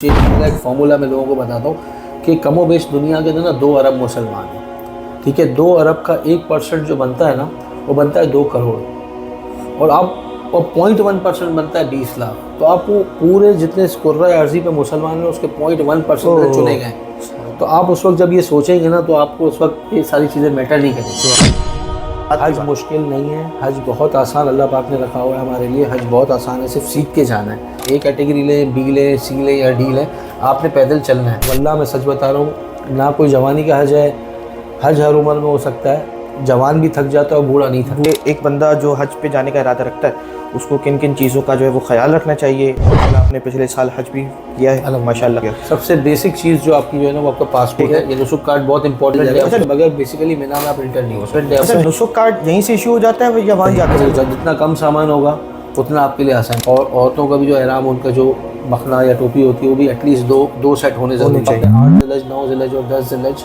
मेरा एक फार्मूला मैं लोगों को बताता हूँ कि कमो बेश दुनिया के अंदर ना 2 अरब मुसलमान हैं, ठीक है। 2 अरब का 1% जो बनता है ना, वो बनता है 2 करोड़, और आप 0.1% बनता है 20 लाख। तो आप वो पूरे जितने कुर्रा अर्जी पे मुसलमान हैं उसके 0.1% चुने गए। तो आप उस वक्त जब ये सोचेंगे ना, तो आपको उस वक्त ये सारी चीज़ें मैटर नहीं करेंगी। हज मुश्किल नहीं है, हज बहुत आसान अल्लाह पाक ने रखा हुआ है हमारे लिए। हज बहुत आसान है, सिर्फ सीख के जाना है। ए कैटेगरी लें, बी लें, सी लें या डी लें, आपने पैदल चलना है। वल्लाह मैं सच बता रहा हूँ, ना कोई जवानी का हज है। हज हर उम्र में हो सकता है, जवान भी थक जाता है और बूढ़ा नहीं थकता। एक बंदा जो हज पे जाने का इरादा रखता है, उसको किन किन चीज़ों का जो है वो ख्याल रखना चाहिए। आपने पिछले साल हज भी किया है माशाल्लाह। सबसे बेसिक चीज़ जो आपकी जो है ना, वो आपका पासपोर्ट है। ये नुसुक कार्ड बहुत इंपॉर्टेंट है, उसके बगैर बेसिकली मीना में आप इंटर नहीं हो सकते। अच्छा, नुसुक कार्ड यहीं से इशू हो जाता है या वहाँ जाकर? जितना कम सामान होगा उतना आपके लिए आसान। और औरतों का भी जो एहराम, उनका जो मखना या टोपी होती है, वो भी एटलीस्ट दो सेट होने जरूरी चाहिए। 8 ज़िलहज, 9 ज़िलहज और 10 ज़िलहज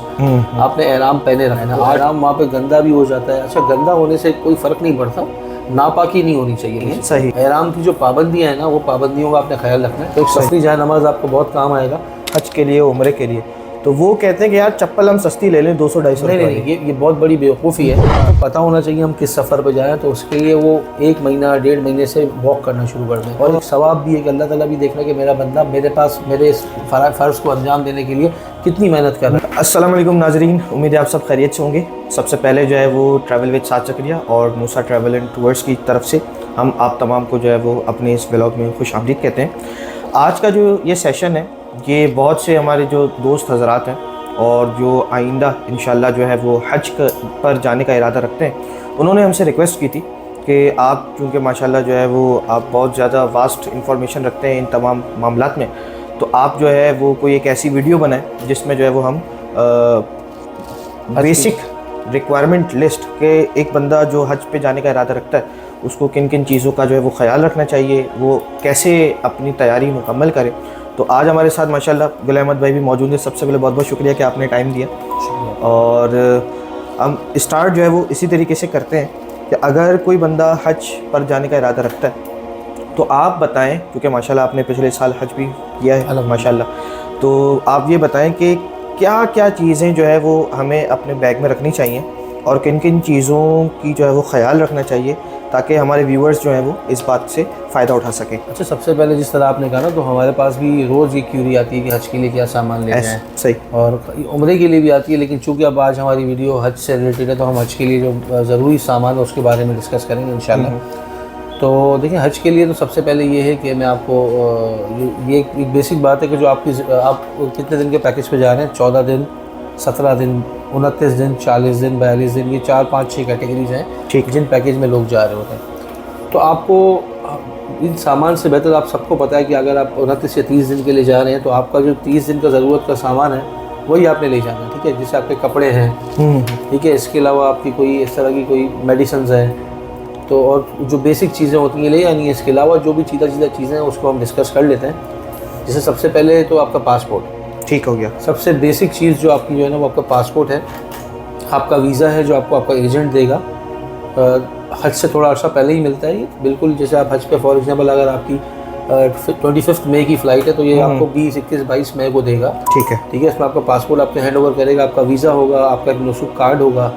आपने एहराम पहने रखना। एहराम वहाँ पे गंदा भी हो जाता है। अच्छा, गंदा होने से कोई फ़र्क नहीं पड़ता, नापाकी नहीं होनी चाहिए। सही। एहराम की जो पाबंदियाँ हैं ना, वो पाबंदियों का आपने ख्याल रखना है। तो एक सफरी जाए नमाज आपको बहुत काम आएगा हज के लिए, उम्रे के लिए। तो वो कहते हैं कि यार चप्पल हम सस्ती ले लें 200-250 नहीं, ये बहुत बड़ी बेवकूफ़ी है। तो पता होना चाहिए हम किस सफ़र पर जाएँ, तो उसके लिए वो 1 महीना 1.5 महीने से वॉक करना शुरू कर दें। और एक सवाब भी है कि अल्लाह ताला भी देख रहा है कि मेरा बंदा मेरे पास मेरे इस फ़र्ज़ को अंजाम देने के लिए कितनी मेहनत कर रहा है। अस्सलाम वालेकुम नाजरीन, उम्मीद है आप सब खैरियत से होंगे। सबसे पहले जो है वो ट्रैवल विद साद ज़करिया और मूसा ट्रैवल एंड टूर्स की तरफ से हम आप तमाम को जो है वो अपने इस व्लॉग में खुश आमदीद कहते हैं। आज का जो ये सेशन है, ये बहुत से हमारे जो दोस्त हज़रात हैं और जो आइंदा इंशाल्लाह जो है वो हज पर जाने का इरादा रखते हैं, उन्होंने हमसे रिक्वेस्ट की थी कि आप चूँकि माशाल्लाह जो है वो आप बहुत ज़्यादा वास्ट इंफॉर्मेशन रखते हैं इन तमाम मामलात में, तो आप जो है वो कोई एक ऐसी वीडियो बनाएं जिसमें जो है वो हम बेसिक रिक्वायरमेंट लिस्ट के एक बंदा जो हज पे जाने का इरादा रखता है, उसको किन किन चीज़ों का जो है वो ख्याल रखना चाहिए, वो कैसे अपनी तैयारी मुकम्मल करे। तो आज हमारे साथ माशाल्लाह गुल अहमद भाई भी मौजूद है। सबसे पहले बहुत बहुत शुक्रिया कि आपने टाइम दिया। और हम स्टार्ट जो है वो इसी तरीके से करते हैं कि अगर कोई बंदा हज पर जाने का इरादा रखता है, तो आप बताएं, क्योंकि माशाल्लाह आपने पिछले साल हज भी किया है माशाल्लाह, तो आप ये बताएं कि क्या क्या चीज़ें जो है वो हमें अपने बैग में रखनी चाहिए और किन किन चीज़ों की जो है वो ख्याल रखना चाहिए, ताकि हमारे व्यूअर्स जो हैं वो इस बात से फ़ायदा उठा सकें। अच्छा, सबसे पहले जिस तरह आपने कहा ना, तो हमारे पास भी रोज़ ये क्यूरी आती है कि हज के लिए क्या सामान ले जाएं। सही। और उम्रे के लिए भी आती है, लेकिन चूँकि अब आज हमारी वीडियो हज से रिलेटेड है, तो हम हज के लिए जो ज़रूरी सामान है उसके बारे में डिस्कस करेंगे इंशाल्लाह। तो देखिए, हज के लिए तो सबसे पहले ये है कि मैं आपको ये एक बेसिक बात है कि जो आप कितने दिन के पैकेज पे जा रहे हैं। 14 दिन, 17 दिन, 29 दिन, 40 दिन, 42 दिन, ये 4, 5, 6 कैटेगरीज हैं ठीक, जिन पैकेज में लोग जा रहे होते हैं। तो आपको इन सामान से बेहतर आप सबको पता है कि अगर आप 29 या 30 दिन के लिए जा रहे हैं, तो आपका जो 30 दिन का ज़रूरत का सामान है वही आपने ले जाना है, ठीक है। जैसे आपके कपड़े हैं, ठीक है, इसके अलावा आपकी कोई इस तरह की कोई मेडिसिन है, तो और जो बेसिक चीज़ें होती हैं ले जानी है। इसके अलावा जो भी चीज़ें हैं उसको हम डिस्कस कर लेते हैं। जैसे सबसे पहले तो आपका पासपोर्ट ठीक हो गया। सबसे बेसिक चीज़ जो आपकी जो है ना, वो आपका पासपोर्ट है। आपका वीज़ा है जो आपको आपका एजेंट देगा। हज से थोड़ा अर्सा पहले ही मिलता है ये, बिल्कुल जैसे आप हज पे फॉर एग्जांपल अगर आपकी 25 मई की फ़्लाइट है, तो ये आपको 20, 21, 22 मई को देगा। ठीक है। इसमें आपका पासपोर्ट आपके हैंड ओवर करेगा, आपका वीज़ा होगा, आपका एक नुसुक कार्ड होगा,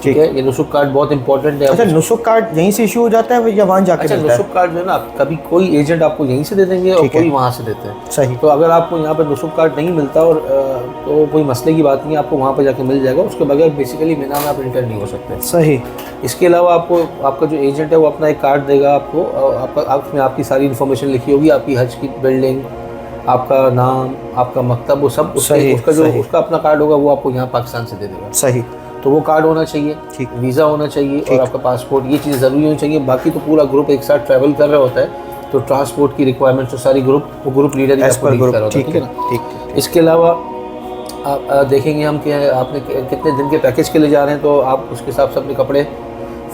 ठीक है। ये नुसुक कार्ड बहुत इंपॉर्टेंट है। अच्छा, नुसुक कार्ड यहीं से इशू हो जाता है या वहाँ जाके? अच्छा, नुसुक कार्ड जो है ना, कभी कोई एजेंट आपको यहीं से दे देंगे और कोई वहाँ से देते हैं। सही। तो अगर आपको यहाँ पर नुसुक कार्ड नहीं मिलता और तो कोई मसले की बात नहीं है, आपको वहाँ पर जाके मिल जाएगा। उसके बगैर बेसिकली मीना में आप इंटर नहीं हो सकते। सही। इसके अलावा आपका जो एजेंट है वो अपना एक कार्ड देगा आपको। उसमें आपकी सारी इन्फॉर्मेशन लिखी होगी, आपकी हज की बिल्डिंग, आपका नाम, आपका मकतब, वो सब उसका अपना कार्ड होगा, वो आपको यहाँ पाकिस्तान से दे देगा। सही। तो वो कार्ड होना चाहिए, ठीक, वीज़ा होना चाहिए और आपका पासपोर्ट, ये चीज़ ज़रूरी होनी चाहिए। बाकी तो पूरा ग्रुप एक साथ ट्रैवल कर रहा होता है, तो ट्रांसपोर्ट की रिक्वायरमेंट्स तो सारी ग्रुप लीडर ही आपको डील कर रहा होता है, ठीक है ना। ठीक। इसके अलावा आप देखेंगे हम कि आपने कितने दिन के पैकेज के लिए जा रहे हैं, तो आप उसके हिसाब से अपने कपड़े,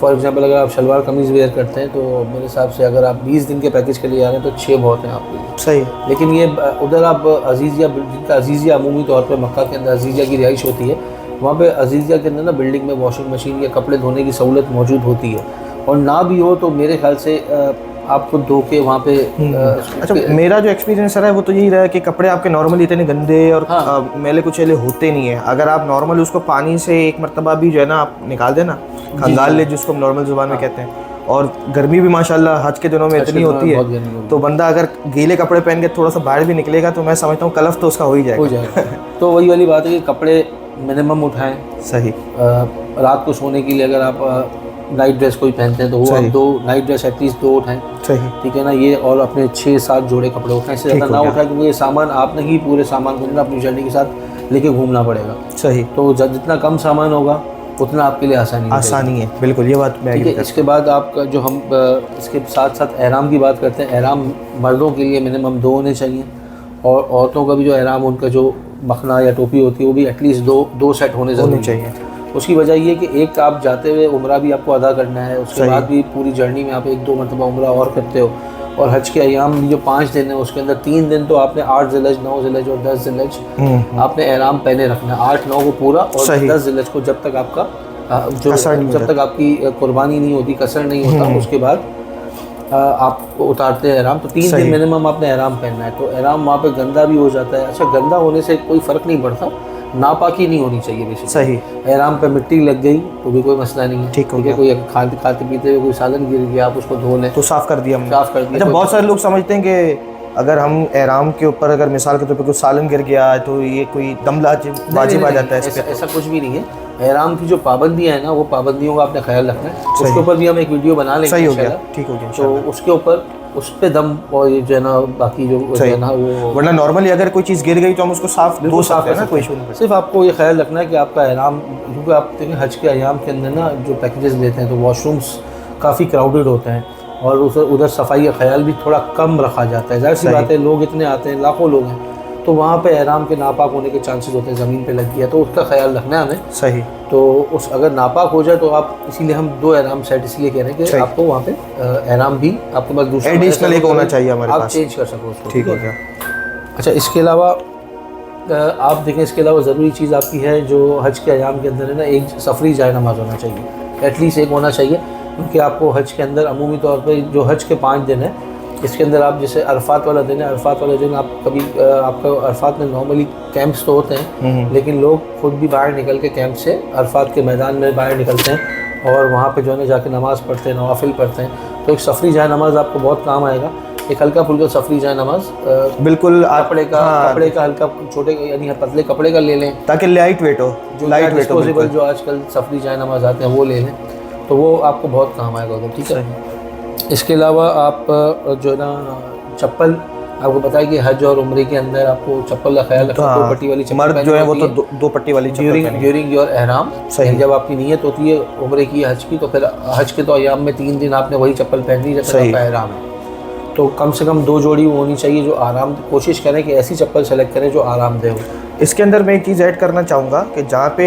फॉर एग्जांपल अगर आप शलवार कमीज़ वेयर करते हैं, तो मेरे हिसाब से अगर आप 20 दिन के पैकेज के लिए जा रहे हैं तो 6 बहुत हैं आपके लिए। सही। लेकिन ये उधर आप अजीज़िया, जिनका अजीज़िया अमूमी तौर पर मक्का के अंदर अजीज़िया की रिहाइश होती है, वहाँ पे अजीज़िया के अंदर ना बिल्डिंग में वॉशिंग मशीन या कपड़े धोने की सहूलत मौजूद होती है। और ना भी हो तो मेरे ख्याल से आप खुद धो के वहाँ पे अच्छा, मेरा जो एक्सपीरियंस रहा है वो तो यही रहा है कि कपड़े आपके नॉर्मली इतने गंदे और मैले कुचैले होते नहीं है। अगर आप नॉर्मल उसको पानी से एक मरतबा भी जो है ना आप निकाल देना, खंगाल ले जिसको हम नॉर्मल जुबान में कहते हैं, और गर्मी भी माशाल्लाह हज के दिनों में इतनी होती है, तो बंदा अगर गीले कपड़े पहन के थोड़ा सा बाहर भी निकलेगा तो मैं समझता हूँ कलफ तो उसका हो ही जाएगा। तो वही वाली बात है कि कपड़े मिनिमम उठाएं। सही। रात को सोने के लिए अगर आप नाइट ड्रेस कोई पहनते हैं तो वो आप 2 नाइट ड्रेस एटलीस्ट 2 उठाएं। सही, ठीक है ना। ये और अपने 6-7 जोड़े कपड़े उठाएं, इससे ज़्यादा ना उठाएं, क्योंकि ये सामान आप नहीं पूरे सामान को अपनी जर्नी के साथ लेके घूमना पड़ेगा। सही। तो जितना कम सामान होगा उतना आपके लिए आसानी है। बिल्कुल, ये बात मैं। ठीक है। इसके बाद आपका जो हम इसके साथ साथ एहराम की बात करते हैं। एहराम मर्दों के लिए मिनिमम 2 होने चाहिए, और औरतों का भी जो एहराम उनका जो मखना या टोपी होती है वो भी एटलीस्ट 2 सेट होने ज़रूरी चाहिए। उसकी वजह ये कि एक आप जाते हुए उम्रा भी आपको अदा करना है, उसके बाद भी पूरी जर्नी में आप 1-2 मरतबा उम्रा और करते हो, और हज के अयाम जो 5 दिन है उसके अंदर 3 दिन तो आपने 8 ज़िलहज, 9 ज़िलहज और 10 ज़िलहज आपने एहराम पहने रखना है। 8-9 को पूरा और 10 ज़िलहज को जब तक आपका जब तक आपकी कुर्बानी नहीं होती, कसर नहीं होता, उसके बाद आप उतारते हैं एहराम। तो 3 दिन मिनिमम आपने एहराम पहनना है। तो एहराम वहाँ पे गंदा भी हो जाता है। अच्छा, गंदा होने से कोई फ़र्क नहीं पड़ता, नापाकी नहीं होनी चाहिए बेसिकली। सही। एहराम पे मिट्टी लग गई तो भी कोई मसला नहीं है। ठीक है। कोई खाते पीते हुए कोई सालन गिर गया, आप उसको धो लें तो साफ़ कर दिया हमने। साफ़ कर दिया। अच्छा, बहुत सारे लोग समझते हैं कि अगर हम एहराम के ऊपर अगर मिसाल के तौर पर कुछ सालन गिर गया तो ये कोई दम वाजिब आ जाता है। ऐसा कुछ भी नहीं है। एहराम की जो पाबंदियाँ हैं ना, वो पाबंदियों का आपने ख्याल रखना है। उसके ऊपर भी हम एक वीडियो बना लेंगे। सही हो गया, ठीक हो गया। तो उसके ऊपर उस पे दम और ये जो है ना बाकी जो है ना वो, वरना नॉर्मली अगर कोई चीज़ गिर गई तो हम उसको साफ धो सकते हैं ना, कोई इशू नहीं। सिर्फ आपको ये ख्याल रखना है कि आपका एहराम, क्योंकि आप देखें हज के अयाम के अंदर ना जो पैकेजेस लेते हैं तो वॉशरूम्स काफ़ी क्राउडेड होते हैं, और उधर सफाई का ख्याल भी थोड़ा कम रखा जाता है। जाहिर सी बात है, लोग इतने आते हैं, लाखों लोग हैं, तो वहाँ पे एहराम के नापाक होने के चांसेस होते हैं, ज़मीन पे लग गया तो उसका ख्याल रखना है हमें। सही। तो उस अगर नापाक हो जाए तो आप, इसीलिए हम 2 एहराम सेट इसलिए कह रहे हैं कि आपको वहाँ पे एहराम भी आपके पास दूसरा एडिशनल एक होना चाहिए हमारे पास, आप चेंज कर सको उसको। ठीक हो गया। अच्छा, इसके अलावा आप देखें, इसके अलावा ज़रूरी चीज़ आपकी है जो हज के अयाम के अंदर है ना, एक सफरी जाए नमाज होना चाहिए, एटलीस्ट एक होना चाहिए। क्योंकि आपको हज के अंदर अमूमी तौर पे जो हज के 5 दिन है, इसके अंदर आप जैसे अरफात वाला दिन है, अरफात वाला दिन आप कभी आपका अरफात में नॉर्मली कैंप्स तो होते हैं, लेकिन लोग खुद भी बाहर निकल के कैंप से अरफात के मैदान में बाहर निकलते हैं और वहाँ पे जो है ना जाके नमाज़ पढ़ते हैं, नवाफिल पढ़ते हैं। तो एक सफरी जाए नमाज आपको बहुत काम आएगा। एक हल्का फुल्का सफरी जाए नमाज, बिल्कुल कपड़े का हल्का छोटे यानी पतले कपड़े का ले लें, ताकि लाइट वेट हो, जो लाइट वेट डिस्पोजेबल जो आजकल सफरी जाए नमाज आते हैं वो ले लें, तो वो आपको बहुत काम आएगा। ठीक है। इसके अलावा आप जो है ना चप्पल, आपको पता है कि हज और उम्रे के अंदर आपको चप्पल का ख्याल रखना। 2 पट्टी वाली चप्पल जो है वो तो 2 पट्टी वाली ड्यूरिंग योर एहराम। जब आपकी नीयत होती है उम्रे की, हज की, तो फिर हज के तो अयाम में 3 दिन आपने वही चप्पल पहननी जब आपका एहराम है। तो कम से कम 2 जोड़ी वो होनी चाहिए जो आराम, कोशिश करें कि ऐसी चप्पल सेलेक्ट करें जो आरामदेह हो। इसके अंदर मैं एक चीज़ ऐड करना चाहूँगा कि जहाँ पे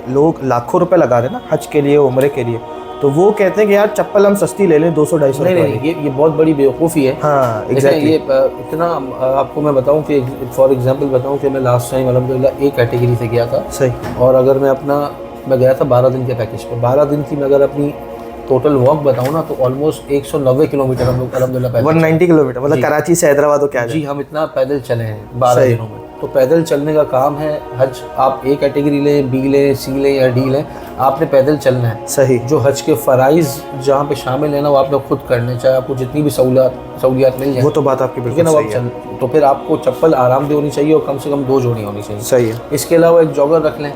लोग लाखों रुपए लगा रहे हैं ना हज के लिए, उम्रे के लिए, तो वो कहते हैं कि यार चप्पल हम सस्ती ले लें 200-250 रुपये। नहीं, ये बहुत बड़ी बेवकूफ़ी है। हाँ, एग्जैक्टली। ये इतना आपको मैं बताऊं कि फॉर एग्जांपल बताऊं कि मैं लास्ट टाइम अल्हम्दुलिल्लाह एक कैटेगरी से गया था। सही। और अगर मैं गया था 12 दिन के पैकेज पर। 12 दिन की मैं अगर अपनी टोटल वॉक बताऊं ना तो ऑलमोस्ट 190 किलोमीटर हम लोग अल्हम्दुलिल्लाह 190 किलोमीटर, मतलब कराची से हैदराबाद तो क्या जी, हम इतना पैदल चले हैं 12 दिनों में। तो पैदल चलने का काम है हज, आप ए कैटेगरी लें, बी लें, सी लें या डी लें, आपने पैदल चलना है। सही। जो हज के फ़राइज़ जहाँ पे शामिल है ना वो आपने खुद करने, चाहे आपको जितनी भी सहूलियात मिल जाए, वो तो बात आपकी बिल्कुल सही है। तो फिर आपको चप्पल आरामदेह होनी चाहिए और कम से कम 2 जोड़ी होनी चाहिए। सही है। इसके अलावा एक जॉगर रख लें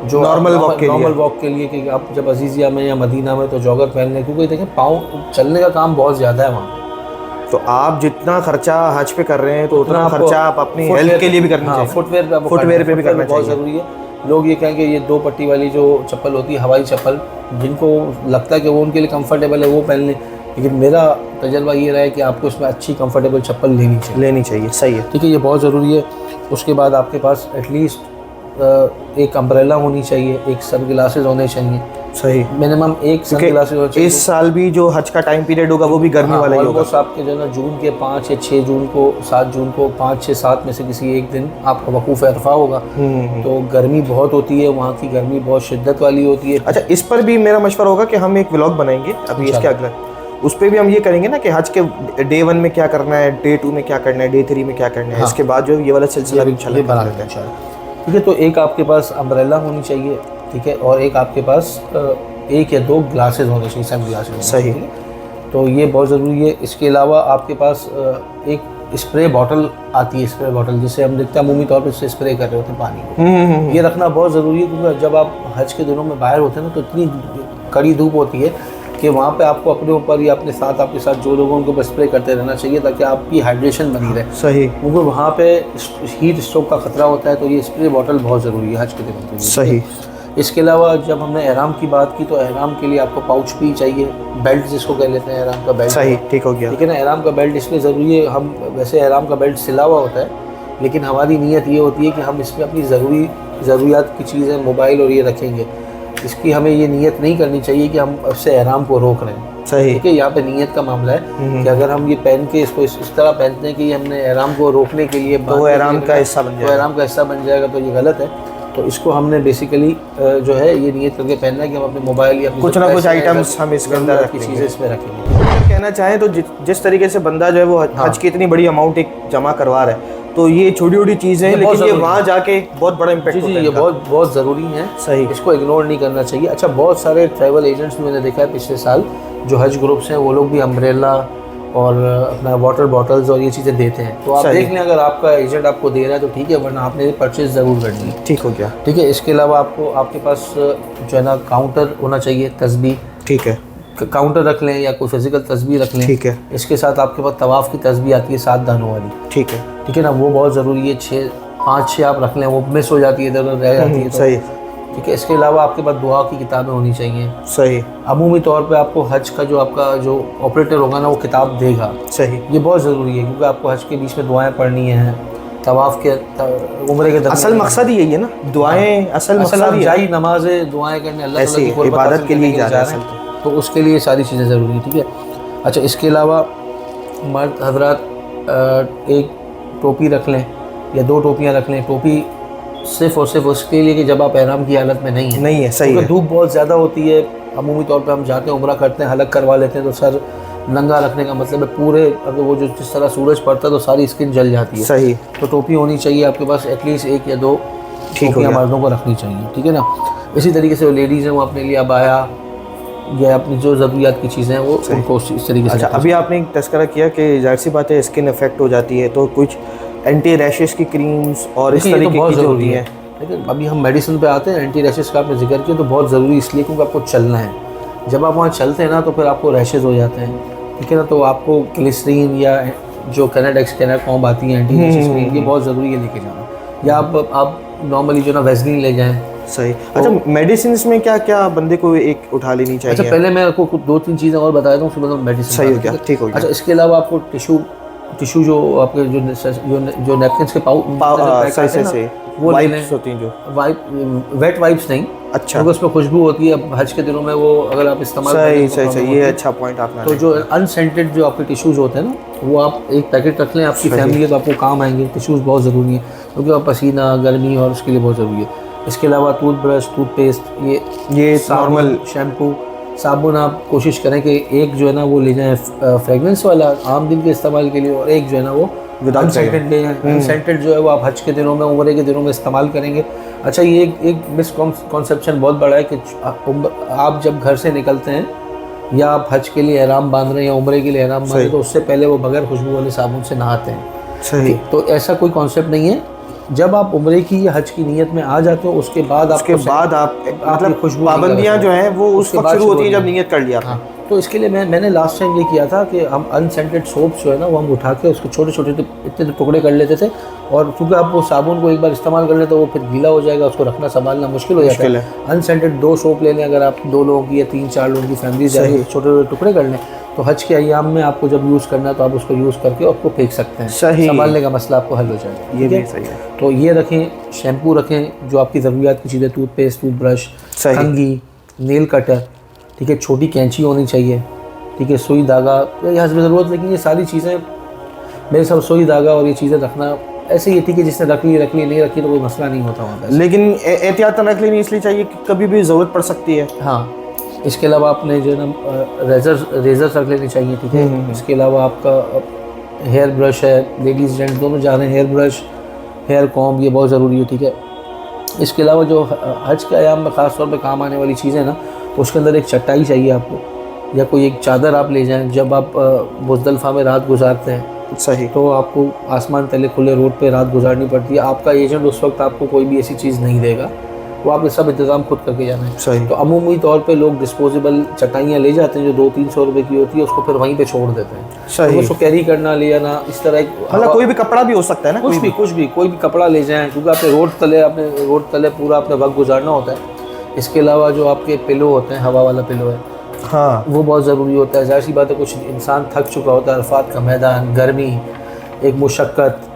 जो नॉर्मल वॉक के लिए कि आप जब अजीज़िया में या मदीना में तो जॉगर पहन लें, क्योंकि देखें पाँव चलने का काम बहुत ज़्यादा है वहाँ। तो आप जितना खर्चा हज पे कर रहे हैं तो उतना खर्चा आप अपनी हेल्थ के लिए भी करना चाहिए। फुटवेयर पे भी करना बहुत ज़रूरी है। लोग ये कहेंगे ये 2 पट्टी वाली जो चप्पल होती है, हवाई चप्पल, जिनको लगता है कि वो उनके लिए कंफर्टेबल है वो पहन लें, लेकिन मेरा तजर्बा ये रहा है कि आपको इसमें अच्छी कंफर्टेबल चप्पल लेनी चाहिए। सही है। ठीक है, ये बहुत ज़रूरी है। उसके बाद आपके पास एटलीस्ट एक अम्ब्रेला होनी चाहिए, एक सन ग्लासेस होने चाहिए। सही। मिनिमम एक सन ग्लासेस होने चाहिए। इस साल भी जो हज का टाइम पीरियड होगा वो भी गर्मी वाला ही होगा। आपके जो है ना जून के 5 या 6 जून को, 7 जून को, 5, 6, 7 में से किसी एक दिन आपका वकूफ़ अरफा होगा। तो गर्मी बहुत होती है, वहाँ की गर्मी बहुत शिद्दत वाली होती है। अच्छा, इस पर भी मेरा मशवरा होगा कि हम एक व्लॉग बनाएंगे अभी इसके अगले, उस पर भी हम ये करेंगे ना कि हज के डे 1 में क्या करना है, डे 2 में क्या करना है, डे 3 में क्या करना है, इसके बाद जो ये वाला सिलसिला भी इंशाल्लाह बना लेते हैं। ठीक है, तो एक आपके पास अम्ब्रेला होनी चाहिए, ठीक है, और एक आपके पास 1 या 2 ग्लासेस होने चाहिए, सन ग्लासेस। सही, तो ये बहुत ज़रूरी है। इसके अलावा आपके पास एक स्प्रे बॉटल आती है, स्प्रे बॉटल जिसे हम देखते हैं अमूमी तौर पर इससे स्प्रे कर रहे होते हैं पानी को। ये रखना बहुत ज़रूरी है, क्योंकि जब आप हज के दिनों में बाहर होते हैं ना, तो इतनी कड़ी धूप होती है कि वहाँ पे आपको अपने ऊपर या अपने साथ, आपके साथ जो लोगों उनको स्प्रे करते रहना चाहिए, ताकि आपकी हाइड्रेशन बनी रहे। सही, क्योंकि वहाँ पे हीट स्ट्रोक का खतरा होता है, तो ये स्प्रे बॉटल बहुत ज़रूरी है हज के दिनों में। सही। इसके अलावा जब हमने एहराम की बात की, तो एहराम के लिए आपको पाउच भी चाहिए, बेल्ट जिसको कह लेते हैं, एहराम का बेल्ट। सही, ठीक हो गया। ठीक है ना, एहराम का बेल्ट इसलिए ज़रूरी है, हम वैसे एहराम का बेल्ट सिला हुआ होता है, लेकिन हमारी नीयत ये होती है कि हम इसमें अपनी ज़रूरियात की चीज़ें, मोबाइल और ये रखेंगे। इसकी हमें ये नीयत नहीं करनी चाहिए कि हम उससे एहराम को रोक रहे हैं। सही, ठीक है, यहाँ पे नीयत का मामला है कि अगर हम ये पहन के इसको इस तरह पहनते हैं कि हमने एहराम को रोकने के लिए, तो वो एहराम का हिस्सा बन जाएगा, एहराम का हिस्सा बन जाएगा, तो ये गलत है। तो इसको हमने बेसिकली जो है ये नियत करके पहनना है कि हम अपने मोबाइल या कुछ ना कुछ आइटम्स हम इसके अंदर रखेंगे, चीज़ें इसमें रखेंगे। कहना चाहें तो जिस तरीके से बंदा जो है वो हज की इतनी बड़ी अमाउंट एक जमा करवा रहा है, तो ये छोटी छोटी चीज़ें हैं, लेकिन ये वहाँ जाके बहुत बड़ा इम्पैक्ट होता है। ये बहुत ज़रूरी है। सही, इसको इग्नोर नहीं करना चाहिए। अच्छा, बहुत सारे ट्रैवल एजेंट्स मैंने देखा है पिछले साल, जो हज ग्रुप्स हैं, वो लोग भी अम्ब्रेला और अपना वाटर बॉटल्स और ये चीज़ें देते हैं। तो आप देख लें, अगर आपका एजेंट आपको दे रहा है तो ठीक है, वरना आपने परचेज ज़रूर करनी है। ठीक हो गया। ठीक है, इसके अलावा आपके पास जो है ना काउंटर होना चाहिए, तस्बीह। ठीक है, काउंटर रख लें या कोई फिजिकल तस्बीह रख लें। ठीक है, इसके साथ आपके पास तवाफ़ की तस्बीह आती है 7 दानों वाली। ठीक है ना, वो बहुत ज़रूरी है। 5-6 आप रख लें, वो मिस हो जाती है, इधर उधर रह जाती है। सही। ठीक है, इसके अलावा आपके पास दुआ की किताबें होनी चाहिए। सही। अमूमी तौर पे आपको हज का जो आपका जो ऑपरेटर होगा ना, वो किताब देगा। सही। ये बहुत ज़रूरी है, क्योंकि आपको हज के बीच में दुआएं पढ़नी हैं, तवाफ़ के उम्रे के दरमियान। असल मकसद ही यही है ना, दुआएं। असल मकसद जाई नमाज़ें दुआएं करने, अल्लाह ताला की इबादत के लिए जा रहे हैं, तो उसके लिए सारी चीज़ें ज़रूरी है। ठीक है। अच्छा, इसके अलावा मर्द हजरात एक टोपी रख लें या 2 टोपियाँ रख लें। टोपी सिर्फ और सिर्फ उसके लिए कि जब आप एहराम की हालत में नहीं है। सही है। धूप बहुत ज़्यादा होती है, अमूमी तौर पे हम जाते हैं, उम्रा करते हैं, हलक करवा लेते हैं, तो सर नंगा रखने का मतलब है पूरे, अगर वो जो जिस तरह सूरज पड़ता है तो सारी स्किन जल जाती है। सही। तो टोपी होनी चाहिए आपके पास, एटलीस्ट 1 या 2 टोपियाँ मर्दों को रखनी चाहिए। ठीक है ना। इसी तरीके से लेडीज़ हैं, वो अपने लिए अबाया या अपनी जो ज़रूरियात की चीज़ें हैं वो उनको इस तरीके से। अच्छा, अभी आपने एक तस्करा किया कि जाहिर सी बात है स्किन इफेक्ट हो जाती है, तो कुछ एंटी रैशेस की क्रीम्स और इस तरीके की जो होती है। लेकिन अभी हम मेडिसिन पे आते हैं। एंटी रैशेस का आपने जिक्र किया, तो बहुत ज़रूरी इसलिए क्योंकि आपको चलना है। जब आप वहाँ चलते हैं ना, तो फिर आपको रैशेस हो जाते हैं। ठीक है ना, तो आपको ग्लिसरीन या जो कैनाडेक्स कैनाकॉम्ब आती है एंटी रैशेस क्रीम, ये बहुत ज़रूरी है लेके जाना। या आप नॉर्मली जो ना वैसलीन ले जाएँ। सही। अच्छा, मेडिसिन में क्या क्या बंदे को एक उठा लेनी चाहिए? अच्छा, पहले मैं आपको 2-3 चीज़ें और बता देता हूँ, उसके बाद मेडिसिन। सही हो गया, ठीक हो गया। अच्छा, इसके अलावा आपको टिशू जो आपके जो नैपकिन्स के पाउच वो वाइप्स होती हैं, जो वेट वाइप्स नहीं। अच्छा, क्योंकि उसमें खुशबू होती है। हज के दिनों में वो अगर आप इस्तेमाल सही, ये अच्छा पॉइंट आपने। तो जो अनसेंटेड जो आपके टिश्यूज़ होते हैं ना, वो आप एक पैकेट रख लें, आपकी फैमिली के, तो आपको काम आएंगे। टिश्यूज़ बहुत ज़रूरी है, क्योंकि आप पसीना, गर्मी और उसके लिए बहुत ज़रूरी है। इसके अलावा टूथब्रश, टूथपेस्ट, ये नॉर्मल शैम्पू, साबुन आप कोशिश करें कि एक जो है ना वो ले जाएं फ्रेगरेंस वाला आम दिन के इस्तेमाल के लिए, और एक जो है ना वो अनसेंटेड ले जाएं। अनसेंटेड जो है वो आप हज के दिनों में, उम्रे के दिनों में इस्तेमाल करेंगे। अच्छा, ये एक मिसकॉन्सेप्शन बहुत बड़ा है कि आप जब घर से निकलते हैं या आप हज के लिए एहराम बांध रहे हैं या उम्रे के लिए एहराम बांध रहे हैं, तो उससे पहले वो बगैर खुशबू वाले साबुन से नहाते हैं। सही। तो ऐसा कोई कॉन्सेप्ट नहीं है। जब आप उम्रे की या हज की नीयत में आ जाते हो, उसके बाद आप मतलब खुशबू पाबंदियां जो हैं वो उस वक्त शुरू होती है जब नीयत कर लिया। हाँ, तो इसके लिए मैंने लास्ट टाइम ये किया था कि हम अनसेंटेड सोप्स जो है ना, वो हम उठा के उसको छोटे छोटे इतने टुकड़े कर लेते थे। और क्योंकि आप वो साबुन को एक बार इस्तेमाल कर लेते तो वो फिर गीला हो जाएगा, उसको रखना संभालना मुश्किल हो जाता है। अनसेंटेड 2 सोप ले लें, अगर आप 2 लोगों की या 3-4 लोगों की फैमिली जाए, छोटे छोटे टुकड़े कर लें, तो हज के अय्याम में आपको जब यूज़ करना है तो आप उसको यूज़ करके आपको फेंक सकते हैं। सही। संभालने का मसला आपको हल हो जाएगा। ये भी सही है। तो ये रखें, शैम्पू रखें, जो आपकी ज़रूरियात की चीज़ें, टूथपेस्ट, टूथब्रश, कंघी, नेल कटर, ठीक है, छोटी कैंची होनी चाहिए, ठीक है, सुई धागा या हस्ब ज़रूरत। लेकिन ये सारी चीज़ें मेरे साथ, सुई धागा और ये चीज़ें रखना ऐसे ही ठीक है, जिसने रख ली, नहीं रखी तो कोई मसला नहीं होता वहाँ पर। लेकिन एहतियातन रख लेनी इसलिए चाहिए कि कभी भी ज़रूरत पड़ सकती है। हाँ, इसके अलावा आपने जो है ना रेजर रख लेनी चाहिए, ठीक है। इसके अलावा आपका हेयर ब्रश है, लेडीज़ जेंट्स दोनों जाने, हेयर ब्रश, हेयर कॉम्ब, ये बहुत ज़रूरी है, ठीक है। इसके अलावा जो हज के अयाम में ख़ास तौर पे काम आने वाली चीज़ें ना, उसके अंदर एक चटाई चाहिए आपको, या कोई एक चादर आप ले जाएं। जब आप मुज़दलिफ़ा में रात गुजारते हैं, सही, तो आपको आसमान तले खुले रोड पे रात गुजारनी पड़ती है। आपका एजेंट उस वक्त आपको कोई भी ऐसी चीज़ नहीं देगा, वो आपने सब इंतज़ाम खुद करके जाना है। सही। तो अमूमी तौर पे लोग डिस्पोजेबल चटाइयाँ ले जाते हैं जो 200-300 रुपये की होती है, उसको फिर वहीं पे छोड़ देते हैं। सही। तो उसको कैरी करना, ले जाना, इस तरह मतलब कोई भी कपड़ा भी हो सकता है ना, कुछ भी कोई भी कपड़ा ले जाएं, क्योंकि आपने रोड तले पूरा अपना वक्त गुजारना होता है। इसके अलावा जो आपके पिलो होते हैं, हवा वाला पिलो है, हाँ, वो बहुत ज़रूरी होता है। ज़ाहिर सी बात है, कुछ इंसान थक चुका होता है, अरफात का मैदान, गर्मी, एक मुशक्क़त,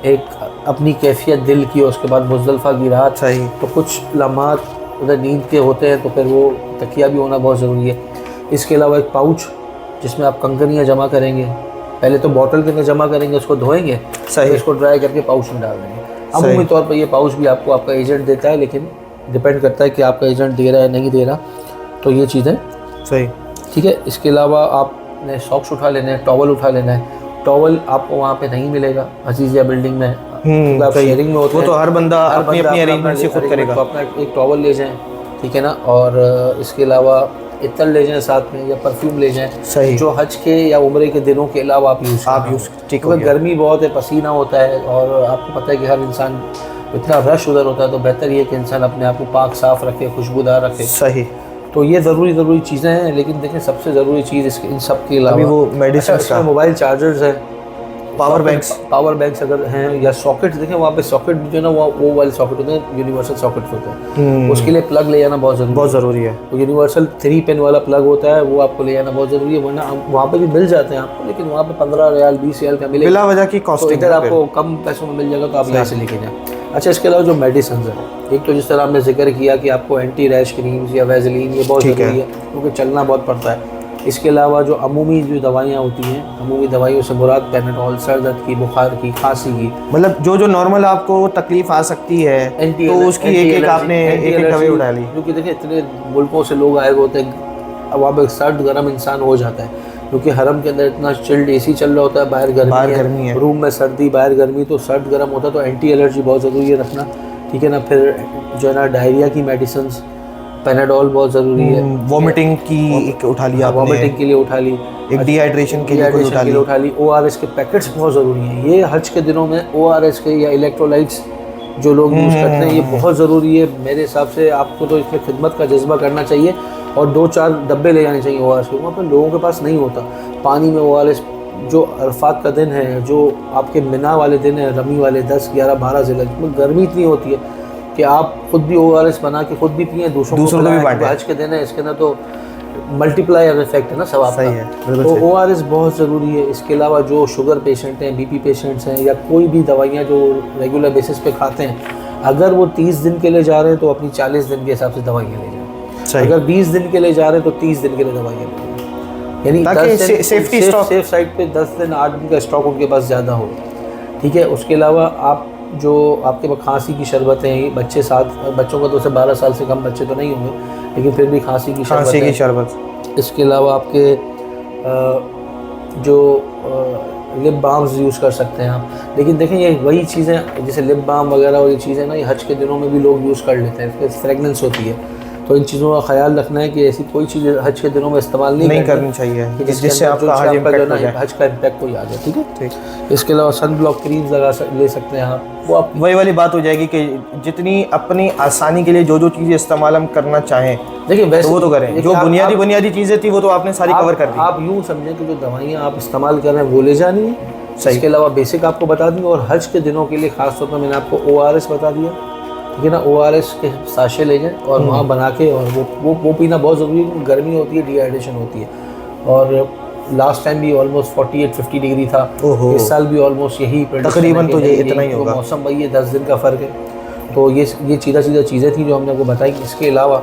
एक अपनी कैफियत दिल की, और उसके बाद मुज़दलिफ़ा की रात। सही। तो कुछ लम्हात उधर नींद के होते हैं, तो फिर वो तकिया भी होना बहुत ज़रूरी है। इसके अलावा एक पाउच जिसमें आप कंकरियाँ जमा करेंगे, पहले तो बॉटल के अंदर जमा करेंगे, उसको धोएंगे, सही। इसको ड्राई करके पाउच में डाल देंगे। अमूमी तौर पर ये पाउच भी आपको आपका एजेंट देता है, लेकिन डिपेंड करता है कि आपका एजेंट दे रहा है नहीं दे रहा। तो ये चीज़ें सही, ठीक है। इसके अलावा आपने सॉक्स उठा लेने हैं, टॉवल उठा लेना है। टॉवल आपको वहाँ पे नहीं मिलेगा अजीज़िया बिल्डिंग में, आप शेयरिंग में होते वो हैं, तो हर बंदा अपनी अरेंजमेंट से खुद करेगा। तो अपना एक टॉवल ले जाएं, ठीक है ना। और इसके अलावा इत्र ले जाएं साथ में, या परफ्यूम ले जाएं, सही। जो हज के या उम्रे के दिनों के अलावा आप यूज़ ठीक है। गर्मी बहुत है, पसीना होता है, और आपको पता है कि हर इंसान, इतना रश उधर होता है, तो बेहतर ये है कि इंसान अपने आप को पाक साफ़ रखे, खुशबूदार रखे। सही। तो ये ज़रूरी चीज़ें हैं। लेकिन देखें, सबसे ज़रूरी चीज़ इसके इन सब के अलावा वो मेडिसिन का, मोबाइल चार्जर्स है, पावर बैंक्स अगर हैं, या सॉकेट। देखें वहाँ पे सॉकेट जो है ना, वो वाले सॉकेट होते हैं, यूनिवर्सल सॉकेट्स होते हैं, उसके लिए प्लग ले जाना बहुत ज़रूरी है। तो यूनिवर्सल 3 पिन वाला प्लग होता है, वो आपको ले जाना बहुत ज़रूरी है, वरना वहाँ पे भी मिल जाते हैं आपको, लेकिन वहाँ पे 15 रियाल 20 रियाल का मिलेगा, बिला वजह की कॉस्ट। तो इधर आपको कम पैसों में मिल जाएगा, तो आप यहाँ से लेके जाएँ। अच्छा, इसके अलावा जो मेडिसिन है, एक तो जिस तरह हमने जिक्र किया कि आपको एंटी रैश क्रीम्स या वैसलीन, ये बहुत ज़रूरी है, क्योंकि चलना बहुत पड़ता है। इसके अलावा जो अमूमी जो दवाइयाँ होती हैं, अमूमी दवाइयों से मुराद पैरासिटामोल, सर दर्द की, बुखार की, खांसी की, मतलब जो नॉर्मल आपको तकलीफ आ सकती है, तो उसकी एक आपने एक दवाई उठा ली। क्योंकि देखिए, इतने मुल्कों से लोग आए होते हैं, अब वहाँ पर सर्द गर्म इंसान हो जाता है, क्योंकि हरम के अंदर इतना चिल्ड एसी चल रहा होता है, बाहर गर्मी है, रूम में सर्दी, बाहर गर्मी, तो सर्द गर्म होता है। तो एंटी एलर्जी बहुत ज़रूरी है रखना, ठीक है ना। फिर जो है ना, डायरिया की मेडिसिन, पैनाडोल बहुत ज़रूरी है। वॉमिटिंग की एक उठा लिया, वॉमिटिंग के लिए उठा ली, एक डिहाइड्रेशन के लिए उठा ली। ORS के पैकेट्स बहुत ज़रूरी हैं। ये हज के दिनों में ORS के या इलेक्ट्रोलाइट्स जो लोग यूज़ करते हैं, ये बहुत ज़रूरी है। मेरे हिसाब से आपको तो इसमें खिदमत का जज्बा करना चाहिए, और 2-4 डब्बे ले जाने चाहिए ORS के। वहाँ पर लोगों के पास नहीं होता। पानी में ORS, जो अरफात का दिन है, जो आपके मिना वाले दिन है, रमी वाले 10, 11, 12 ज़िले में गर्मी इतनी होती है कि आप खुद भी ORS बना के खुद भी पिए, दूसरों को भी बांटें। हज के दिन है, इसके अंदर तो मल्टीप्लायर इफेक्ट है ना सवाब का। तो ORS बहुत ज़रूरी है। इसके अलावा जो शुगर पेशेंट हैं, BP पेशेंट्स हैं, या कोई भी दवाइयाँ जो रेगुलर बेसिस पे खाते हैं, अगर वो 30 दिन के लिए जा रहे हैं तो अपनी 40 दिन के हिसाब से दवाइयाँ ले जाएं। अगर 20 दिन के लिए जा रहे हैं तो 30 दिन के लिए दवाइयाँ ले जाएं, यानी सेफ साइड पे 10 दिन 8 दिन का स्टॉक उनके पास ज़्यादा हो, ठीक है। उसके अलावा आप जो आपके पास खांसी की शरबतें हैं, बच्चों का तो से 12 साल से कम बच्चे तो नहीं होंगे, लेकिन फिर भी खांसी की शरबत। इसके अलावा आपके जो लिप बाम्स यूज़ कर सकते हैं आप। लेकिन देखें, ये वही चीज़ें जैसे लिप बाम वगैरह और ये चीज़ें ना, ये हज के दिनों में भी लोग यूज़ कर लेते हैं, फ्रेगनेंस होती है। तो इन चीज़ों का ख्याल रखना है कि ऐसी कोई चीज़ हज के दिनों में इस्तेमाल नहीं करनी चाहिए, जिससे आपका हज का इम्पैक्ट कोई आ जाए, ठीक है। ठीक। इसके अलावा सन ब्लॉक क्रीम्स ले सकते हैं आप। वो आप वही वाली बात हो जाएगी कि जितनी अपनी आसानी के लिए जो चीज़ें इस्तेमाल हम करना चाहें, देखिए वैसे वो तो करें। जो बुनियादी चीज़ें थी वो तो आपने सारी कवर कर दी। आप यूँ समझें कि जो दवाइयाँ आप इस्तेमाल कर रहे हैं वो ले जानी है, इसके अलावा बेसिक आपको बता दी, और हज के दिनों के लिए ख़ास तौर पर मैंने आपको ORS बता दिया, ठीक है ना। ORS के साशे ले जाएं और वहाँ बना के, और वो पीना बहुत ज़रूरी है, गर्मी होती है, डिहाइड्रेशन होती है। और लास्ट टाइम भी ऑलमोस्ट 48-50 डिग्री था, इस साल भी ऑलमोस्ट यही तकरीबन, तो ये इतना ही होगा। मौसम वही है, 10 दिन का फ़र्क है। तो ये सीधा चीज़ें थी जो हमने आपको बताई। इसके अलावा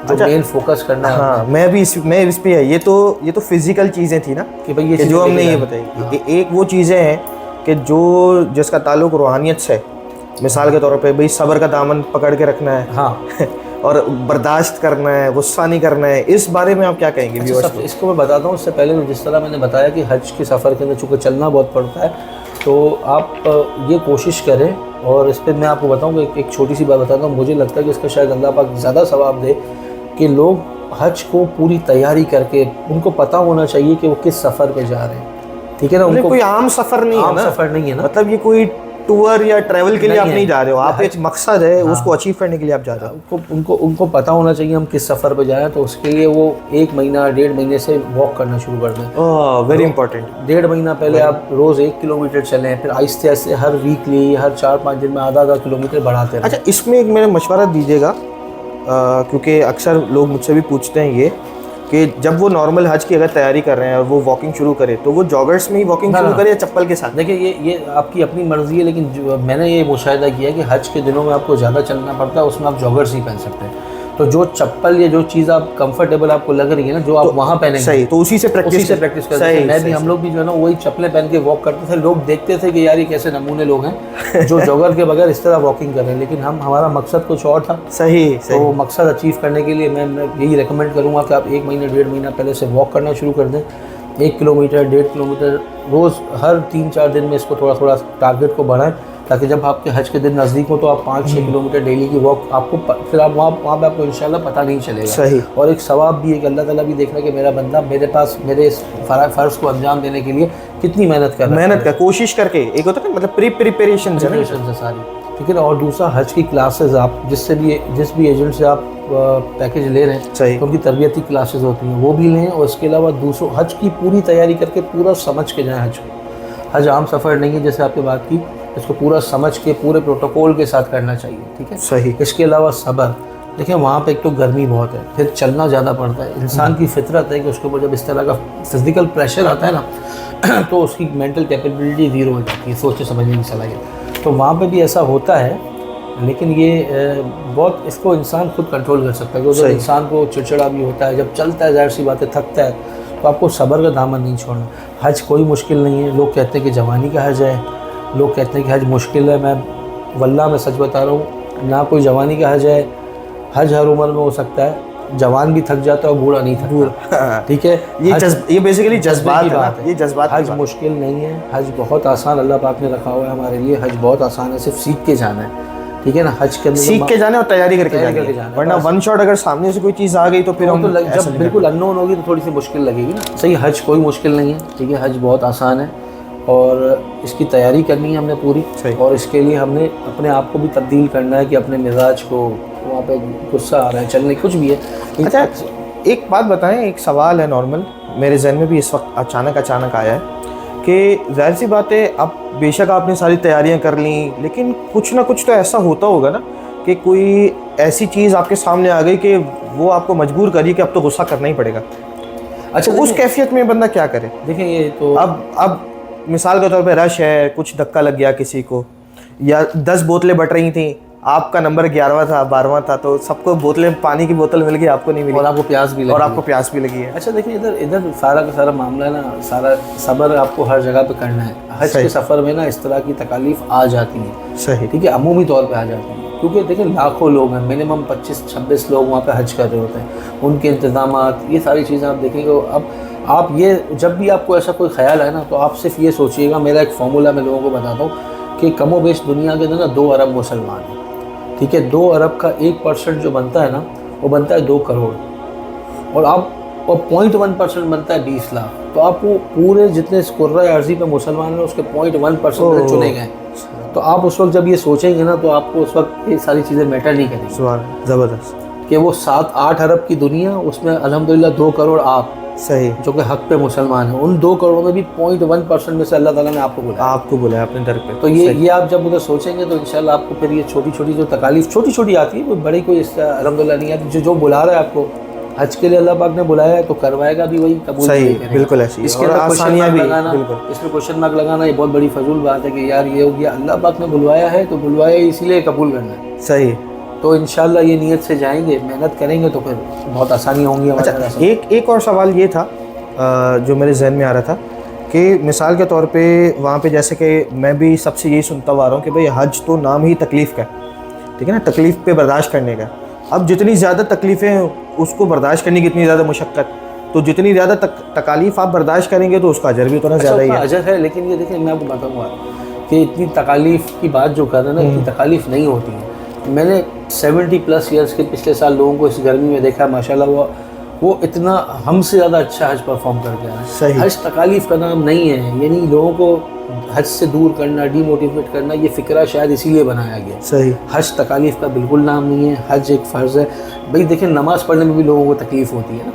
जो मेन फोकस करना है, हाँ, मैं इस पे है, ये तो फिजिकल चीज़ें थी ना, कि भाई ये जो हमने ये बताई। एक वो चीज़ें हैं कि जिसका ताल्लुक रूहानियत से, मिसाल के तौर पे भाई सब्र का दामन पकड़ के रखना है, हाँ और बर्दाश्त करना है, गुस्सा नहीं करना है, इस बारे में आप क्या कहेंगे व्यूअर्स को? इसको मैं बताता हूँ। उससे पहले जिस तरह मैंने बताया कि हज के सफ़र के अंदर चूँकि चलना बहुत पड़ता है, तो आप ये कोशिश करें। और इस पर मैं आपको बताऊँ, एक छोटी सी बात बताता हूँ। मुझे लगता है कि इसका शायद अल्लाह पाक ज़्यादा सवाब दे कि लोग हज को पूरी तैयारी करके, उनको पता होना चाहिए कि वो किस सफ़र पे जा रहे हैं। ठीक है ना, उनको कोई आम सफ़र नहीं है ना, सफ़र नहीं है ना, मतलब ये कोई टूर या ट्रैवल के लिए आप नहीं जा रहे हो, आप एक मकसद है उसको अचीव करने के लिए आप जा रहे हो। उनको पता होना चाहिए हम किस सफ़र पे जा रहे हैं। तो उसके लिए वो 1 महीना 1.5 महीने से वॉक करना शुरू कर दें। Very important. 1.5 महीना पहले आप रोज़ 1 किलोमीटर चलें, फिर आहिस्ते आहिस्ते हर वीकली, हर 4-5 दिन में आधा किलोमीटर बढ़ाते रहें। अच्छा, इसमें एक मेरा मशवरा दीजिएगा, क्योंकि अक्सर लोग मुझसे भी पूछते हैं ये कि जब वो नॉर्मल हज की अगर तैयारी कर रहे हैं और वो वॉकिंग शुरू करे, तो वो जॉगर्स में ही वॉकिंग शुरू करे या चप्पल के साथ? देखिए, ये आपकी अपनी मर्ज़ी है, लेकिन मैंने ये मुशाहिदा किया कि हज के दिनों में आपको ज़्यादा चलना पड़ता है, उसमें आप जॉगर्स ही पहन सकते हैं। तो जो चप्पल या जो चीज़ आप कंफर्टेबल आपको लग रही है ना, जो आप वहाँ पहनेंगे, सही, तो उसी से प्रैक्टिस करते हैं। मैं भी, हम लोग भी जो है ना वही चप्पलें पहन के वॉक करते थे। लोग देखते थे कि यार ये कैसे नमूने लोग हैं जो जॉगर के बगैर इस तरह वॉकिंग कर रहे हैं, लेकिन हमारा मकसद कुछ और था। सही। तो मकसद अचीव करने के लिए मैं यही रेकमेंड करूँगा कि आप 1 महीना 1.5 महीना पहले से वॉक करना शुरू कर दें। 1 किलोमीटर 1.5 किलोमीटर रोज़, हर 3-4 दिन में इसको थोड़ा थोड़ा टारगेट को बढ़ाएं, ताकि जब आपके हज के दिन नज़दीक हो तो आप 5-6 किलोमीटर डेली की वॉक आपको, फिर आप वहाँ पे आपको इंशाल्लाह पता नहीं चलेगा। सही। और एक सवाब भी है कि अल्लाह ताला भी देख रहा है कि मेरा बंदा मेरे पास मेरे इस फ़र्ज़ को अंजाम देने के लिए कितनी मेहनत कर रहा है, कोशिश करके। एक होता है मतलब प्रिपरेशन है सारी, ठीक है ना। और दूसरा, हज की क्लासेस आप जिस भी एजेंट से आप पैकेज ले रहे हैं, सही, तो उनकी तरबियती क्लासेस होती हैं, वो भी लें। और इसके अलावा दूसरों हज की पूरी तैयारी करके पूरा समझ के जाएँ हज को। हज आम सफ़र नहीं है, जैसे आपने बात की, इसको पूरा समझ के पूरे प्रोटोकॉल के साथ करना चाहिए। ठीक है, सही। इसके अलावा सब्र। देखिए, वहाँ पे एक तो गर्मी बहुत है, फिर चलना ज़्यादा पड़ता है। इंसान की फितरत है कि उसके ऊपर जब इस तरह का फिजिकल प्रेशर आता है ना तो उसकी मेंटल कैपेबिलिटी ज़ीरो हो जाती है, सोचने समझने की सलाहियत। तो वहाँ पे भी ऐसा होता है, लेकिन ये बहुत, इसको इंसान खुद कंट्रोल कर सकता है। क्योंकि इंसान को चिड़चिड़ा भी होता है, जब चलता है, जाहिर सी बात है, थकता है, तो आपको सब्र का दामन नहीं छोड़ना। हज कोई मुश्किल नहीं है। लोग कहते हैं कि जवानी का हज है, लोग कहते हैं कि हज मुश्किल है। मैं वल्लाह मैं सच बता रहा हूँ, ना कोई जवानी का हज है। हज हर उम्र में हो सकता है, जवान भी थक जाता है और बूढ़ा नहीं थकता। ठीक है, ये बेसिकली जज्बात की बात है, ये जज्बात। हज मुश्किल नहीं है, हज बहुत आसान अल्लाह पाक ने रखा हुआ है हमारे लिए। हज बहुत आसान है, सिर्फ सीख के जाना है। ठीक है ना, हज के अंदर सीख के जाना और तैयारी करके जाना, वरना वन शॉट अगर सामने से कोई चीज़ आ गई तो फिर तो जब बिल्कुल अननोन होगी तो थोड़ी सी मुश्किल लगेगी ना। सही, हज कोई मुश्किल नहीं है। ठीक है, हज बहुत आसान है और इसकी तैयारी करनी है हमने पूरी। और इसके लिए हमने अपने आप को भी तब्दील करना है कि अपने मिजाज को, वहाँ पे गुस्सा आ रहा है, चलने कुछ भी है। अच्छा, एक बात बताएं, एक सवाल है नॉर्मल मेरे जहन में भी इस वक्त अचानक आया है कि जाहिर सी बात है, अब बेशक आपने सारी तैयारियां कर ली, लेकिन कुछ ना कुछ तो ऐसा होता होगा ना कि कोई ऐसी चीज़ आपके सामने आ गई कि वो आपको मजबूर करी कि अब तो गुस्सा करना ही पड़ेगा। अच्छा, तो उस कैफियत में बंदा क्या करे? देखिए, ये तो अब मिसाल के तौर पे रश है, कुछ धक्का लग गया किसी को, या 10 बोतलें बट रही थी, आपका नंबर 11वां था, 12वां था, तो सबको बोतलें, पानी की बोतल मिल गई, आपको नहीं मिली, और आपको प्यास भी लगी है। अच्छा, देखिए, इधर सारा का सारा मामला ना, सारा सब्र आपको हर जगह पे करना है। हज के सफ़र में ना इस तरह की तकालीफ आ जाती है। सही, ठीक है, अमूमी तौर पे आ जाती है, क्योंकि देखिए लाखों लोग हैं, मिनिमम 25-26 लोग वहाँ पे हज कर रहे होते हैं, उनके इंतज़ामात, ये सारी चीज़ें आप देखेंगे। अब आप ये, जब भी आपको ऐसा कोई ख्याल है ना, तो आप सिर्फ ये सोचिएगा, मेरा एक फार्मूला मैं लोगों को बताता हूँ कि कमो बेश दुनिया के अंदर ना 2 अरब मुसलमान हैं। ठीक है, 2 अरब का 1% जो बनता है ना, वो बनता है 2 करोड़, और 0.1% बनता है 20 लाख। तो आप वो पूरे जितने कुर्रा अर्ज़ी पे मुसलमान हैं, उसके 0.1% चुने गए। तो आप उस वक्त जब ये सोचेंगे ना, तो आपको उस वक्त ये सारी चीज़ें मैटर नहीं करेंगी। ज़बरदस्त कि वो 7-8 अरब की दुनिया, उसमें अल्हम्दुलिल्लाह 2 करोड़ आप, सही, जो कि हक पे मुसलमान हैं, उन 2 करोड़ में भी 0.1% में से अल्लाह ताला ने आपको बुलाया अपने दर पे। तो ये आप जब उधर सोचेंगे तो इंशाल्लाह आपको फिर ये छोटी जो तकालीफ छोटी आती है, वो बड़ी कोई अल्हम्दुलिल्लाह नहीं आती। जो बुला रहा है आपको हज के लिए, अल्लाह पाक ने बुलाया है, तो करवाएगा भी वही, कबूल सही, बिल्कुल ऐसी। इसके अंदर इसमें क्वेश्चन मार्क लगाना ये बहुत बड़ी फजूल बात है कि यार ये हो गया, अल्लाह पाक ने बुलवाया है तो बुलवाया इसीलिए कबूल करना है। सही, तो इंशाल्लाह ये नीयत से जाएंगे, मेहनत करेंगे तो फिर बहुत आसानी होंगी हमारे। अच्छा, एक और सवाल ये था जो मेरे जहन में आ रहा था कि मिसाल के तौर पे वहाँ पे, जैसे कि मैं भी सबसे यही सुनता आ रहा हूँ कि भाई हज तो नाम ही तकलीफ़ का है, ठीक है ना, तकलीफ़ पे बर्दाश्त करने का। अब जितनी ज़्यादा तकलीफ़ें उसको बर्दाश्त करने की इतनी ज़्यादा मुशक्क़त, तो जितनी ज़्यादा तकालीफ आप बर्दाश्त करेंगे तो उसका अजर भी उतना ज़्यादा ही है। अजर है, लेकिन ये देखिए मैं आपको बताऊँगा कि इतनी तकालीफ की बात जो कर रहे हैं ना, इतनी तकालीफ नहीं होती है। मैंने 70+ ईयर्स के पिछले साल लोगों को इस गर्मी में देखा, माशाल्लाह वो इतना हमसे ज़्यादा अच्छा हज परफॉर्म करके आया। सही। हज तकालीफ का नाम नहीं है, यानी लोगों को हज से दूर करना, डीमोटिवेट करना, ये फ़िक्रा शायद इसीलिए बनाया गया। सही। हज तकालीफ का बिल्कुल नाम नहीं है, हज एक फ़र्ज़ है। भाई देखिए नमाज़ पढ़ने में भी लोगों को तकलीफ़ होती है ना,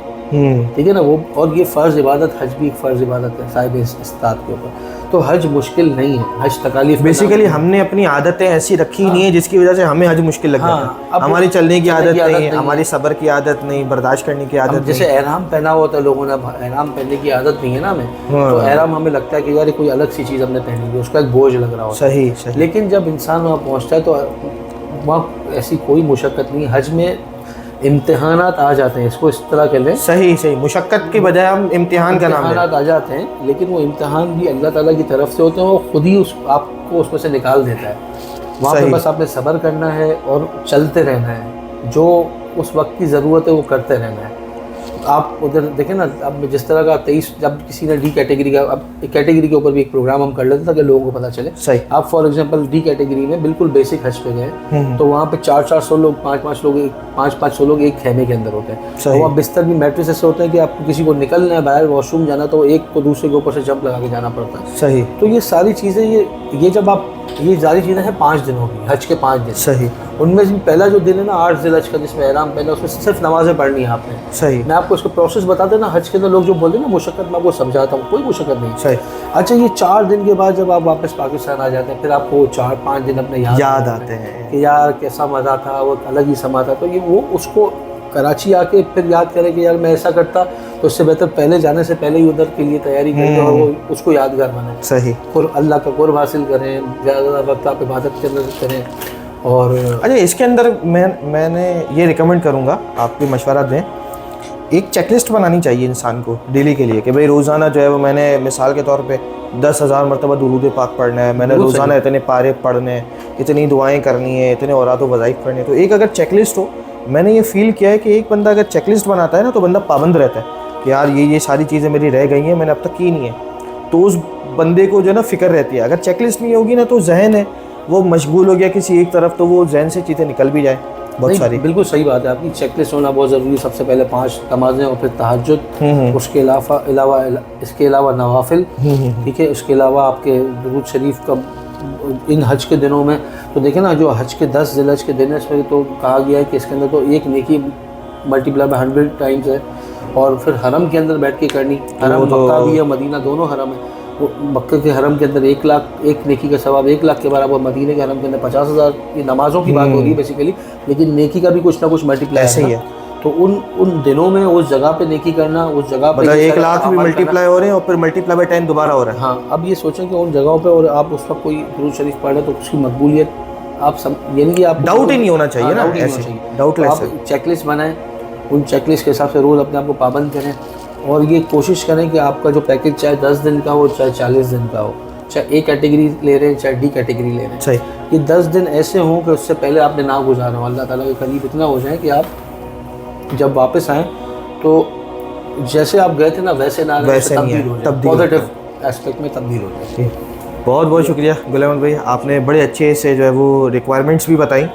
ठीक है ना वो, और ये फ़र्ज़ इबादत, हज भी एक फ़र्ज़ इबादत है साहिब इस्तात के ऊपर। तो हज मुश्किल नहीं है, हज तकालीफ बेसिकली हमने अपनी आदतें ऐसी रखी नहीं है जिसकी वजह से हमें हज मुश्किल लग जाता है। हमारी चलने की आदत नहीं है, हमारी सब्र की आदत नहीं, बर्दाश्त करने की आदत नहीं। जैसे एहराम पहना हुआ था लोगों ने, एहराम पहनने की आदत नहीं है ना हमें, तो एहराम हमें लगता है कि यार कोई अलग सी चीज़ हमने पहनी है, उसका एक बोझ लग रहा होता है। सही सही। लेकिन जब इंसान वहाँ पहुँचता है तो वहाँ ऐसी कोई मुशक्क़त नहीं। हज में इम्तिहानात आ जाते हैं, इसको इस तरह कह लें। सही सही, मुशक्क़त के बजाय हम इम्तिहान का नाम लें। इम्तिहानात आ जाते हैं, लेकिन वो इम्तिहान भी अल्लाह ताला की तरफ से होते हैं, वो खुद ही आपको उसमें से निकाल देता है। वहाँ पे बस आपने सब्र करना है और चलते रहना है, जो उस वक्त की ज़रूरत है वो करते रहना है। आप उधर देखें ना, अब जिस तरह का 23 जब किसी ने डी कैटेगरी का, अब कैटेगरी के ऊपर भी एक प्रोग्राम हम कर लेते ताकि लोगों को पता चले। सही। आप फॉर एग्जांपल डी कैटेगरी में बिल्कुल बेसिक हज पे गए, तो वहाँ पे 400 लोग, 500 लोग एक खेमे के अंदर होते हैं। तो वहाँ बिस्तर भी मैट्रेस ऐसे होते हैं कि आपको किसी को निकलना है बाहर वॉशरूम जाना, तो एक को दूसरे के ऊपर से जंप लगा के जाना पड़ता है। सही। तो ये सारी चीज़ें, ये जब आप, ये सारी चीज़ें हैं 5 दिनों की, हज के 5 दिन। सही। उनमें से पहला जो दिन है ना 8 ज़िलहज का, जिसमें एहराम पहना, उसमें सिर्फ नमाज़ें पढ़नी है आपने। सही। मैं आपको इसको प्रोसेस बता देना, हज के अंदर लोग जो बोलते हैं ना मुशक्क़त, मैं आपको समझाता हूँ, कोई मुशक्क़त नहीं। सही। अच्छा, ये 4 दिन के बाद जब आप वापस पाकिस्तान आ जाते हैं, फिर आपको 4-5 दिन अपने याद आते हैं कि यार कैसा मज़ा था, वो अलग ही समा था। तो ये वो उसको कराची आके फिर याद करें कि यार मैं ऐसा करता, तो इससे बेहतर पहले जाने से पहले ही उधर के लिए तैयारी करें और वो उसको यादगार बनाएं। सही। और अल्लाह का कुर्ब हासिल करें, ज़्यादा वक्त आप इबादत के अंदर करें। और अच्छा, इसके अंदर मैंने ये रिकमेंड करूँगा, आप भी मशवरा दें, एक चेकलिस्ट बनानी चाहिए इंसान को डेली के लिए कि भाई रोज़ाना जो है वो मैंने मिसाल के तौर पे 10,000 मरतबा दुरूद पाक पढ़ना है, मैंने रोज़ाना इतने पारे पढ़ने हैं, इतनी दुआएं करनी है, इतने औरात व वज़ाइफ करने। तो एक अगर चेकलिस्ट हो, मैंने ये फ़ील किया है कि एक बंदा अगर चेकलिस्ट बनाता है ना, तो बंदा पाबंद रहता है कि यार ये सारी चीज़ें मेरी रह गई हैं, मैंने अब तक की नहीं है। तो उस बंदे को जो है ना फ़िक्र रहती है। अगर चेकलिस्ट नहीं होगी ना, तो जहन है वो मशगूल हो गया किसी एक तरफ, तो वो जहन से चीज़ें निकल भी जाए बहुत सारी। बिल्कुल सही बात है आपकी, चेकलिस्ट होना बहुत ज़रूरी है। सबसे पहले 5 नमाजें और फिर तहज्जुद, उसके इसके अलावा नवाफिल, ठीक है। उसके अलावा आपके दुरूद शरीफ का इन हज के दिनों में, तो देखें ना जो हज के 10 ज़िलहज के दिन है, इसमें तो कहा गया है कि इसके अंदर तो एक नेकी मल्टीप्लाई बाय 100 टाइम्स है। और फिर हरम के अंदर बैठ के करनी, हरम मक्का भी है, मदीना दोनों हरम है। वो मक्के के हरम के अंदर 1 लाख, एक नेकी का सवाब 1 लाख के बराबर, मदीने के हरम के अंदर 50,000। ये नमाज़ों की बात हो रही है बेसिकली, लेकिन नेकी का भी कुछ ना कुछ मल्टीप्लाई ऐसे ही है। तो उन दिनों में उस जगह पे नेकी करना, उस जगह पे मतलब 1 लाख भी मल्टीप्लाई हो रहे हैं और फिर मल्टीप्लाई बाय 10 दोबारा हो रहा है। हाँ, अब ये सोचें कि उन जगहों पे और आप उस वक्त कोई दुरूद शरीफ पढ़ रहे, तो उसकी मकबूलियत आप सब, यानी कि आप डाउट ही नहीं होना चाहिए ना, ऐसे डाउटलेस है। आप चेकलिस्ट बनाएं, उन चेकलिस्ट के हिसाब से रोज़ अपने आप को पाबंद करें, और ये कोशिश करें कि आपका जो पैकेज चाहे 10 दिन का हो, चाहे 40 दिन का हो, चाहे ए कैटेगरी ले रहे हैं, चाहे डी कैटेगरी ले रहे हैं, सही, ये 10 दिन ऐसे हों कि उससे पहले आपने ना गुजारा हो, अल्लाह ताला के करीब इतना हो जाए कि आप जब वापस आएँ तो जैसे आप गए थे ना वैसे ना, वैसे तब्दील हो जाए, पॉजिटिव एस्पेक्ट में तब्दील हो जाए। बहुत बहुत शुक्रिया गुलाम अहमद भाई, आपने बड़े अच्छे से जो है वो रिक्वायरमेंट्स भी बताई,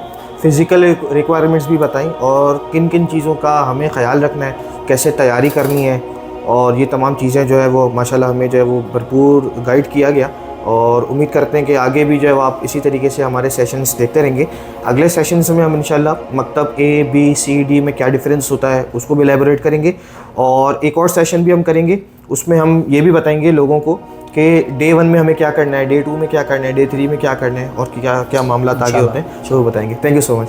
फ़िज़िकल रिक्वायरमेंट्स भी बताई, और किन किन चीज़ों का हमें ख़याल रखना है, कैसे तैयारी करनी है, और ये तमाम चीज़ें जो है वो माशाल्लाह हमें जो है वो भरपूर गाइड किया गया। और उम्मीद करते हैं कि आगे भी जो है वो आप इसी तरीके से हमारे सेशंस देखते रहेंगे। अगले सेशंस में हम इंशाल्लाह मकतब A, B, C, D में क्या डिफरेंस होता है उसको भी एलैबोरेट करेंगे, और एक और सेशन भी हम करेंगे, उसमें हम ये भी बताएंगे लोगों को कि डे 1 में हमें क्या करना है, डे 2 में क्या करना है, डे 3 में क्या करना है, और क्या क्या मामला आगे होते हैं, वो बताएंगे। Thank you so much.